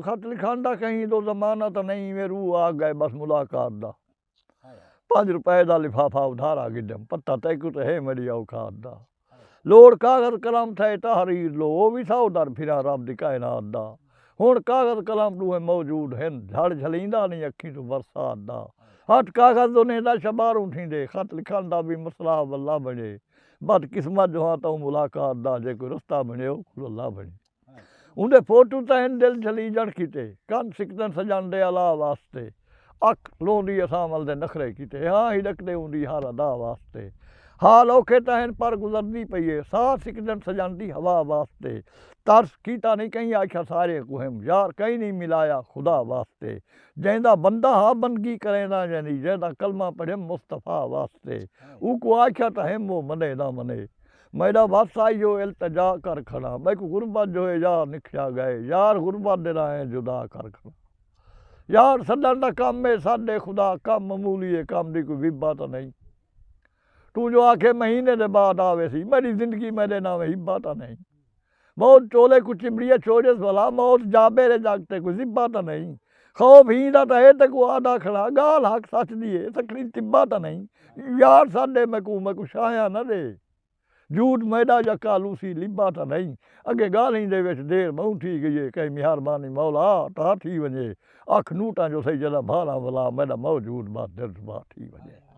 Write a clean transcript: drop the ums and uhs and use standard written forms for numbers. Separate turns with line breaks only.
खत लिखण दा कहीं तो जमानत नहीं में रूह आ गए बस मुलाकात दा 5 रुपए दा लिफाफा उधारा गिडम पत्ता तैकु तो है मेरी औकात दा लोड़ कागज कलम थे तहरीर लो वो भी साउदर फिरा रब दी कायनात दा हुण कागज कलम दूहे मौजूद हैं झड़ झलींदा नहीं अखी तो बरसात दा हट कागज तो नेदा शबारू थींदे खत लिखण दा भी मसला वल्ला बने बदकिस्मत जो हाँ तो मुलाकात दा जे कोई रस्ता बने खुला बने उनके फोटू तहन दिल झली जण कीते कन सिकदन सजन दे अला वास्ते अख लोंदी असां मल दे नखरे कीते हाँ ही डकदे उंदी हार अदा वास्ते हाल औखे तहन पर गुजरदी पई है साह सिकदन सजांदी हवा वास्ते तरस कीता नहीं कहीं आख्या सारे कुहम यार कहीं नहीं मिलाया खुदा वास्ते जैंदा बंदा हा बंदगी करेंदा जैनी जैंदा कलमा पढ़े मुस्तफ़ा वास्ते ऊको आख्या तो हम वो मने ना मने मेरा वासाई जो इल्तजा कर खड़ा मैं को गुरबत जो है यार निखिया गए यार गुरबत देना है जुदा कर खड़ा यार सदन दा काम में साडे खुदा कम मामूली है काम दी कोई विबा तो नहीं तू जो आखे महीने दे बाद आवे सी मेरी जिंदगी मेरे नाम हिब्बा तो नहीं मौत चोले कुछ चिमड़िया छोड़े भला मौत जाबे रे जागते कोई जिब्बा तो नहीं खौफ हींदा तो है तक आदा खड़ा गाल हक सच दिए सकरी तिब्बा तो नहीं यार साडे मैं को शाया न दे झूठ मैदा जा कालू सी लिब्बा तो नहीं अगे गाली दे विच देर बहु थी गई है कई मेहरबानी मौला ता थी वञे अख नूटा जो सही जदा भाला भला मैदा मौजूद बात दिल बात थी वञे।